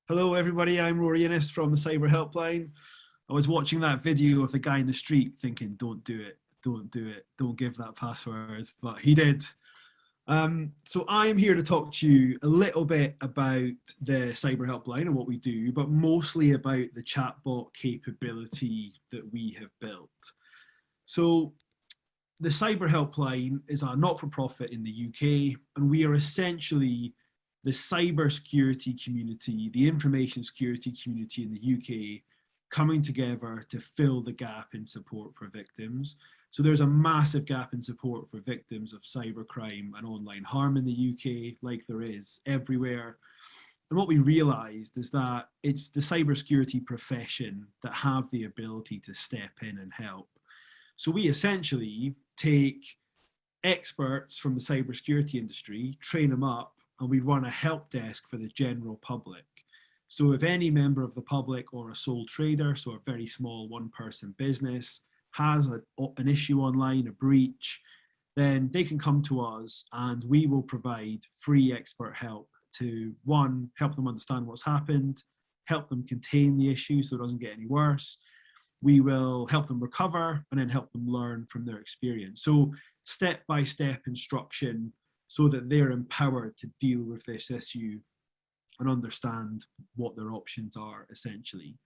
Hello everybody, I'm Rory from the Cyber Helpline. I was watching that video of the guy in the street thinking, don't do it, don't do it, don't give that password, but he did. So I'm here to talk to you a little bit about the Cyber Helpline and what we do, but mostly about the chatbot capability that we have built. So the Cyber Helpline is a not-for-profit in the UK, and we are essentially the cybersecurity community, the information security community in the UK, coming together to fill the gap in support for victims. So there's a massive gap in support for victims of cybercrime and online harm in the UK, like there is everywhere. And what we realized is that it's the cybersecurity profession that have the ability to step in and help. So we essentially take experts from the cybersecurity industry, train them up, and we run a help desk for the general public. So if any member of the public or a sole trader, so a very small one-person business, has an issue online, a breach, then they can come to us and we will provide free expert help to, one, help them understand what's happened, help them contain the issue so it doesn't get any worse. We will help them recover and then help them learn from their experience. So step-by-step instruction so that they're empowered to deal with this issue and understand what their options are, essentially.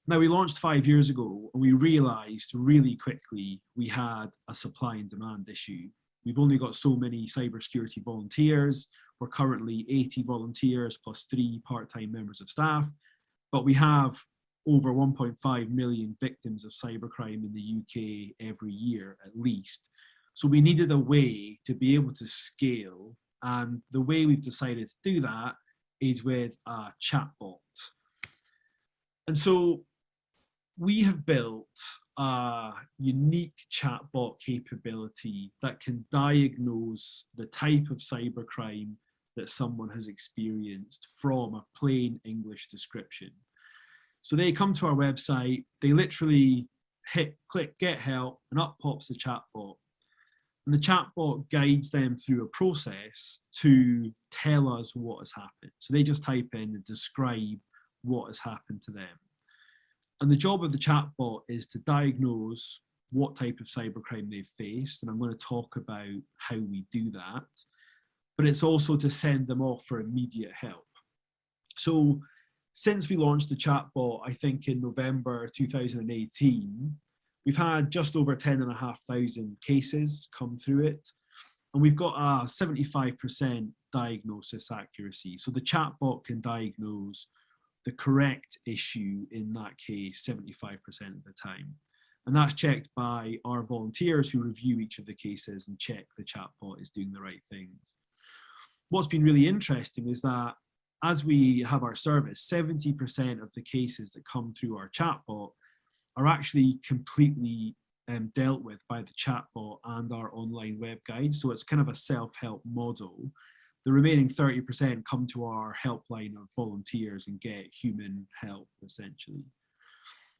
Now, we launched 5 years ago, and we realized really quickly we had a supply and demand issue. We've only got so many cybersecurity volunteers. We're currently 80 volunteers plus 3 part-time members of staff, but we have over 1.5 million victims of cybercrime in the UK every year, at least. So we needed a way to be able to scale, and the way we've decided to do that is with a chatbot. And so we have built a unique chatbot capability that can diagnose the type of cybercrime that someone has experienced from a plain English description. So they come to our website, they literally click get help, and up pops the chatbot. And the chatbot guides them through a process to tell us what has happened. So they just type in and describe what has happened to them. And the job of the chatbot is to diagnose what type of cybercrime they've faced. And I'm going to talk about how we do that. But it's also to send them off for immediate help. So since we launched the chatbot, I think in November 2018, we've had just over 10,500 cases come through it, and we've got a 75% diagnosis accuracy. So the chatbot can diagnose the correct issue in that case 75% of the time. And that's checked by our volunteers who review each of the cases and check the chatbot is doing the right things. What's been really interesting is that as we have our service, 70% of the cases that come through our chatbot are actually completely dealt with by the chatbot and our online web guide. So it's kind of a self-help model. The remaining 30% come to our helpline of volunteers and get human help, essentially.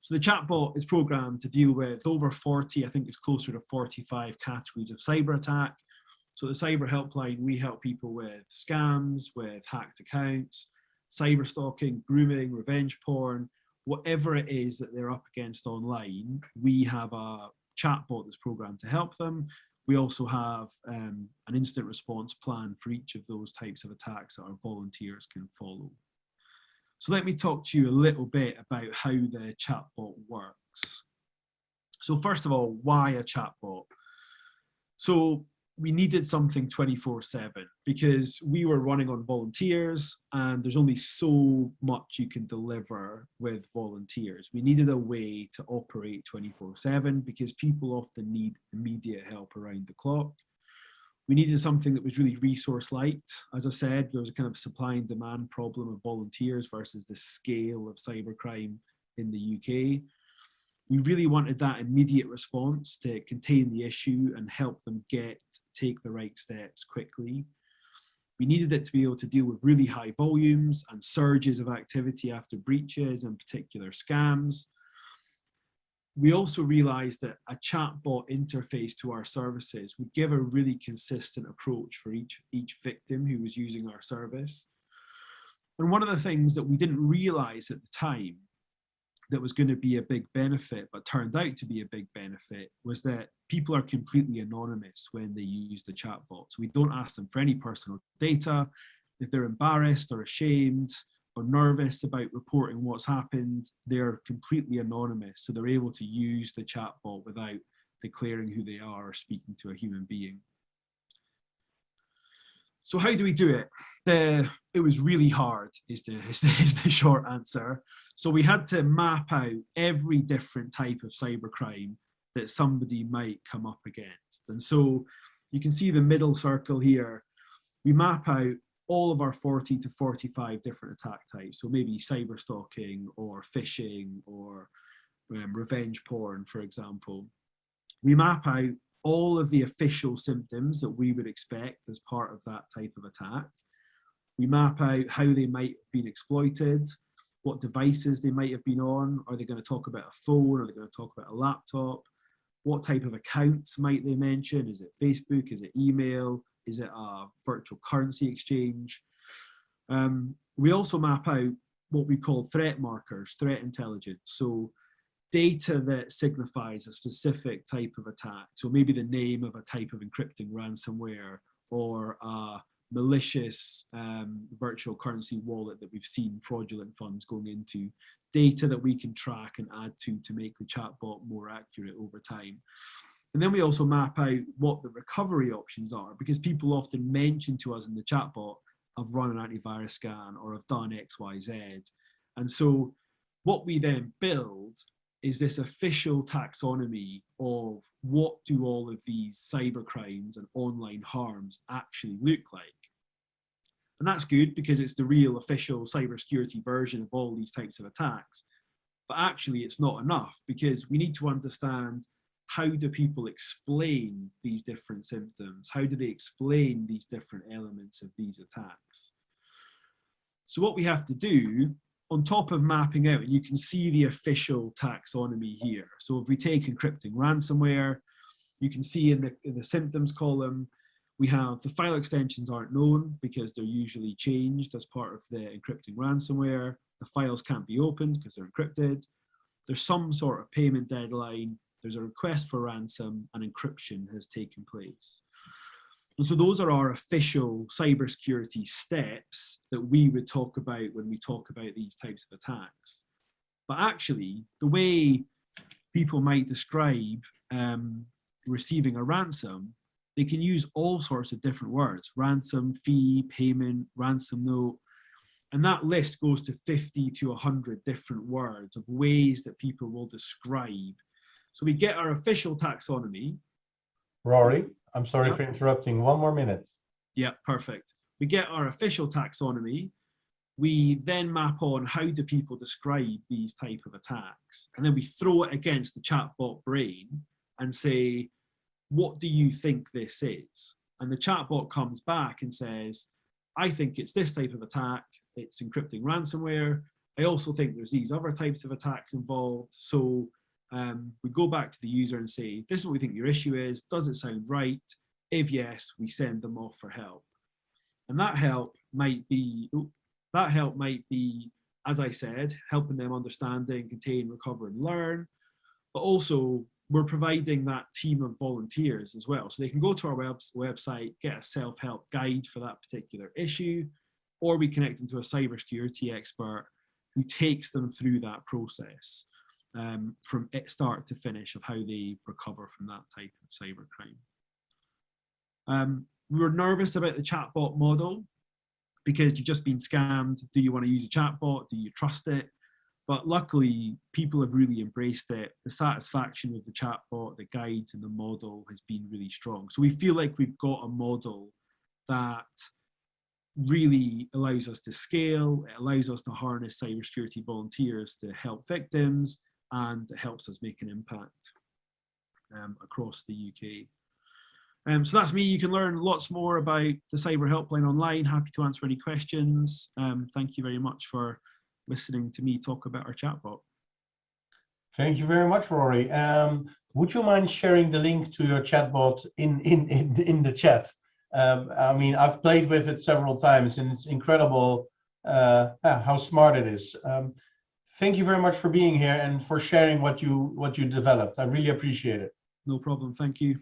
So the chatbot is programmed to deal with over 40, I think it's closer to 45 categories of cyber attack. So the Cyber Helpline, we help people with scams, with hacked accounts, cyber stalking, grooming, revenge porn, whatever it is that they're up against online. We have a chatbot that's programmed to help them. We also have an instant response plan for each of those types of attacks that our volunteers can follow. So let me talk to you a little bit about how the chatbot works. So first of all, why a chatbot? So we needed something 24/7 because we were running on volunteers and there's only so much you can deliver with volunteers. We needed a way to operate 24/7 because people often need immediate help around the clock. We needed something that was really resource light. As I said, there was a kind of supply and demand problem of volunteers versus the scale of cybercrime in the UK. We really wanted that immediate response to contain the issue and help them take the right steps quickly. We needed it to be able to deal with really high volumes and surges of activity after breaches and particular scams. we also realized that a chatbot interface to our services would give a really consistent approach for each victim who was using our service. And one of the things that we didn't realize at the time that was going to be a big benefit, but turned out to be a big benefit, was that people are completely anonymous when they use the chatbot. So we don't ask them for any personal data. If they're embarrassed or ashamed or nervous about reporting what's happened, they're completely anonymous. So they're able to use the chatbot without declaring who they are or speaking to a human being. So how do we do it? It was really hard is the short answer. So we had to map out every different type of cybercrime that somebody might come up against. And so you can see the middle circle here. We map out all of our 40 to 45 different attack types. So maybe cyber stalking or phishing or revenge porn, for example. We map out all of the official symptoms that we would expect as part of that type of attack. We map out how they might have been exploited, what devices they might have been on. Are they going to talk about a phone? Are they going to talk about a laptop? What type of accounts might they mention? Is it Facebook? Is it email? Is it a virtual currency exchange? We also map out what we call threat markers, threat intelligence. So data that signifies a specific type of attack. So maybe the name of a type of encrypting ransomware or a malicious virtual currency wallet that we've seen fraudulent funds going into, data that we can track and add to make the chatbot more accurate over time. And then we also map out what the recovery options are, because people often mention to us in the chatbot, I've run an antivirus scan or I've done X, Y, Z. And so what we then build is this official taxonomy of what do all of these cyber crimes and online harms actually look like. And that's good because it's the real official cybersecurity version of all these types of attacks. But actually it's not enough, because we need to understand, how do people explain these different symptoms? How do they explain these different elements of these attacks? So what we have to do, on top of mapping out, and you can see the official taxonomy here. So if we take encrypting ransomware, you can see in the symptoms column, we have the file extensions aren't known because they're usually changed as part of the encrypting ransomware. The files can't be opened because they're encrypted. There's some sort of payment deadline. There's a request for ransom, and encryption has taken place. And so those are our official cybersecurity steps that we would talk about when we talk about these types of attacks. But actually, the way people might describe receiving a ransom, they can use all sorts of different words: ransom, fee, payment, ransom note. And that list goes to 50 to 100 different words of ways that people will describe. So we get our official taxonomy. Rory, I'm sorry for interrupting. 1 more minute. Yeah, perfect. We get our official taxonomy. We then map on how do people describe these type of attacks. And then we throw it against the chatbot brain and say, what do you think this is? And the chatbot comes back and says, I think it's this type of attack. It's encrypting ransomware. I also think there's these other types of attacks involved. So we go back to the user and say, this is what we think your issue is. Does it sound right? If yes, we send them off for help. And that help might be, as I said, helping them understanding, contain, recover, and learn. But also, we're providing that team of volunteers as well. So they can go to our website, get a self-help guide for that particular issue, or we connect them to a cybersecurity expert who takes them through that process. From start to finish of how they recover from that type of cybercrime. We were nervous about the chatbot model because you've just been scammed. Do you want to use a chatbot? Do you trust it? But luckily, people have really embraced it. The satisfaction with the chatbot, the guides, and the model has been really strong. So we feel like we've got a model that really allows us to scale. It allows us to harness cybersecurity volunteers to help victims, and it helps us make an impact across the UK. So that's me. You can learn lots more about the Cyber Helpline online. Happy to answer any questions. Thank you very much for listening to me talk about our chatbot. Thank you very much, Rory. Would you mind sharing the link to your chatbot in the chat? I mean, I've played with it several times, and it's incredible how smart it is. Thank you very much for being here and for sharing what you developed. I really appreciate it. No problem. Thank you.